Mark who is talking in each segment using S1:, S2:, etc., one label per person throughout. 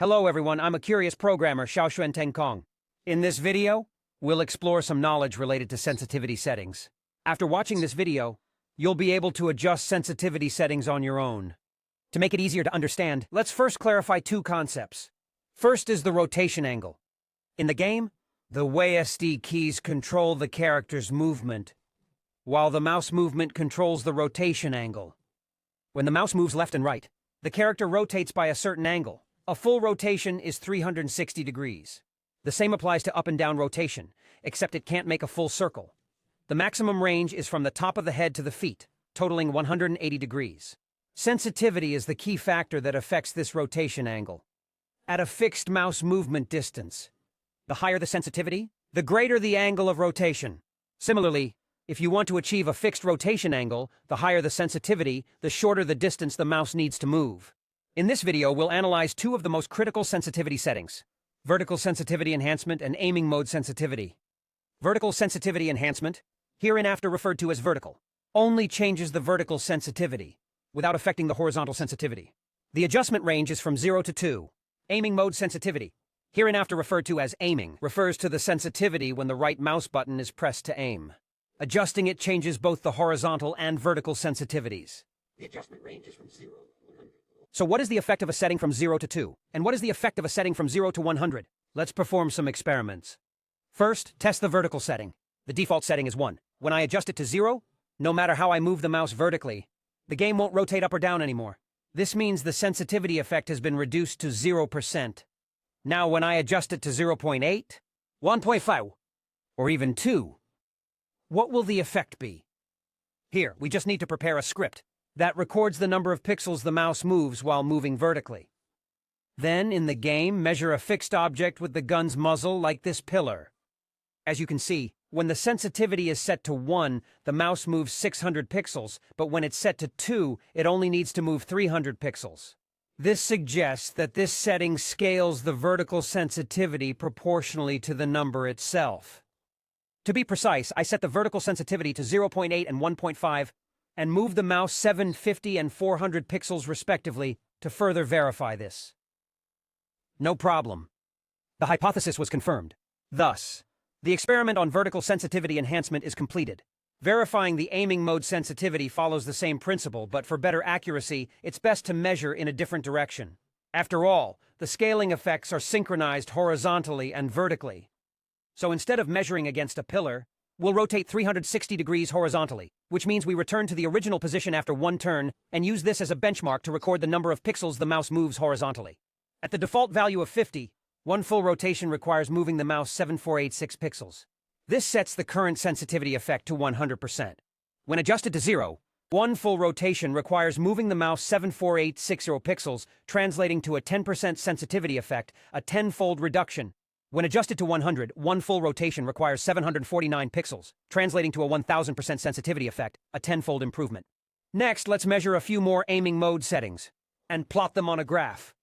S1: Hello everyone, I'm a curious programmer, Xiaoxuan Teng Kong. In this video, we'll explore some knowledge related to sensitivity settings. After watching this video, you'll be able to adjust sensitivity settings on your own. To make it easier to understand, let's first clarify two concepts. First is the rotation angle. In the game, the WASD keys control the character's movement, while the mouse movement controls the rotation angle. When the mouse moves left and right, the character rotates by a certain angle. A full rotation is 360 degrees. The same applies to up and down rotation, except it can't make a full circle. The maximum range is from the top of the head to the feet, totaling 180 degrees. Sensitivity is the key factor that affects this rotation angle. At a fixed mouse movement distance, the higher the sensitivity, the greater the angle of rotation. Similarly, if you want to achieve a fixed rotation angle, the higher the sensitivity, the shorter the distance the mouse needs to move. In this video, we'll analyze two of the most critical sensitivity settings: vertical sensitivity enhancement and aiming mode sensitivity. Vertical sensitivity enhancement, hereinafter referred to as vertical, only changes the vertical sensitivity, without affecting the horizontal sensitivity. The adjustment range is from 0 to 2. Aiming mode sensitivity, hereinafter referred to as aiming, refers to the sensitivity when the right mouse button is pressed to aim. Adjusting it changes both the horizontal and vertical sensitivities.
S2: The adjustment range is from 0 to 100.
S1: So what is the effect of a setting from 0 to 2? And what is the effect of a setting from 0 to 100? Let's perform some experiments. First, test the vertical setting. The default setting is 1. When I adjust it to 0, no matter how I move the mouse vertically, the game won't rotate up or down anymore. This means the sensitivity effect has been reduced to 0%. Now when I adjust it to 0.8, 1.5, or even 2, what will the effect be? Here, we just need to prepare a script that records the number of pixels the mouse moves while moving vertically. Then, in the game, measure a fixed object with the gun's muzzle like this pillar. As you can see, when the sensitivity is set to 1, the mouse moves 600 pixels, but when it's set to 2, it only needs to move 300 pixels. This suggests that this setting scales the vertical sensitivity proportionally to the number itself. To be precise, I set the vertical sensitivity to 0.8 and 1.5, and move the mouse 750 and 400 pixels respectively to further verify this. No problem. The hypothesis was confirmed. Thus, the experiment on vertical sensitivity enhancement is completed. Verifying the aiming mode sensitivity follows the same principle, but for better accuracy, it's best to measure in a different direction. After all, the scaling effects are synchronized horizontally and vertically. So instead of measuring against a pillar, we'll rotate 360 degrees horizontally, which means we return to the original position after one turn and use this as a benchmark to record the number of pixels the mouse moves horizontally. At the default value of 50, one full rotation requires moving the mouse 7486 pixels. This sets the current sensitivity effect to 100%. When adjusted to 0, one full rotation requires moving the mouse 74860 pixels, translating to a 10% sensitivity effect, a 10-fold reduction. When adjusted to 100, one full rotation requires 749 pixels, translating to a 1000% sensitivity effect, a 10-fold improvement. Next, let's measure a few more aiming mode settings and plot them on a graph.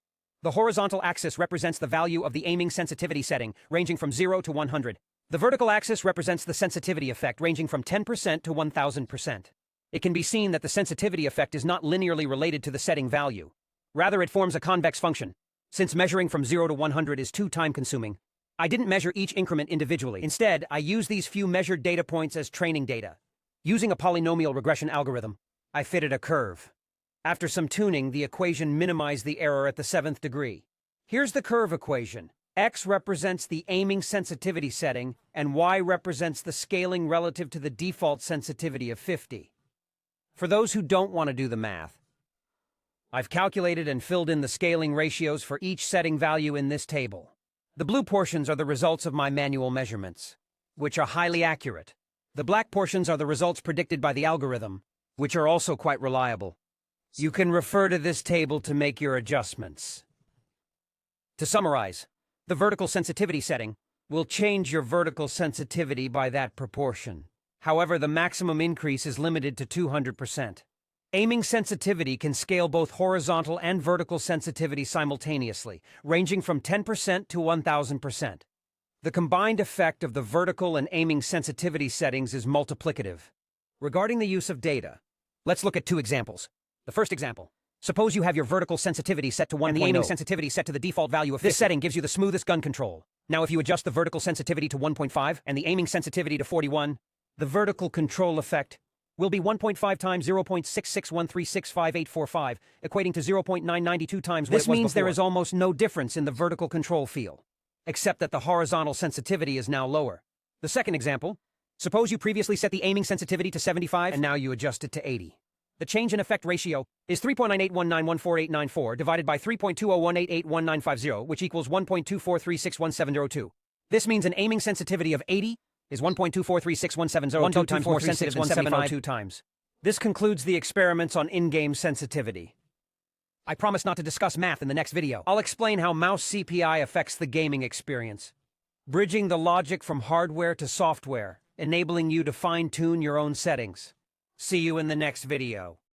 S1: The horizontal axis represents the value of the aiming sensitivity setting, ranging from 0 to 100. The vertical axis represents the sensitivity effect, ranging from 10% to 1000%. It can be seen that the sensitivity effect is not linearly related to the setting value. Rather, it forms a convex function. Since measuring from 0 to 100 is too time-consuming, I didn't measure each increment individually. Instead, I used these few measured data points as training data. Using a polynomial regression algorithm, I fitted a curve. After some tuning, the equation minimized the error at the 7th degree. Here's the curve equation. X represents the aiming sensitivity setting, and Y represents the scaling relative to the default sensitivity of 50. For those who don't want to do the math, I've calculated and filled in the scaling ratios for each setting value in this table. The blue portions are the results of my manual measurements, which are highly accurate. The black portions are the results predicted by the algorithm, which are also quite reliable. You can refer to this table to make your adjustments. To summarize, the vertical sensitivity setting will change your vertical sensitivity by that proportion. However, the maximum increase is limited to 200%. Aiming sensitivity can scale both horizontal and vertical sensitivity simultaneously, ranging from 10% to 1000%. The combined effect of the vertical and aiming sensitivity settings is multiplicative. Regarding the use of data, let's look at two examples. The first example, Suppose you have your vertical sensitivity set to 1.0 and the aiming sensitivity set to the default value of 50. This setting gives you the smoothest gun control. Now if you adjust the vertical sensitivity to 1.5 and the aiming sensitivity to 41, the vertical control effect will be 1.5 times 0.661365,845, equating to 0.992 times what it was before. This means there is almost no difference in the vertical control feel, except that the horizontal sensitivity is now lower. The second example, suppose you previously set the aiming sensitivity to 75 and now you adjust it to 80. The change in effect ratio is 3.9819148894 divided by 3.2018881950, which equals 1.24361702. This means an aiming sensitivity of 80 is 1.24361702 times more sensitive than 702 times. This concludes the experiments on in-game sensitivity. I promise not to discuss math in the next video. I'll explain how mouse CPI affects the gaming experience, bridging the logic from hardware to software, enabling you to fine-tune your own settings. See you in the next video.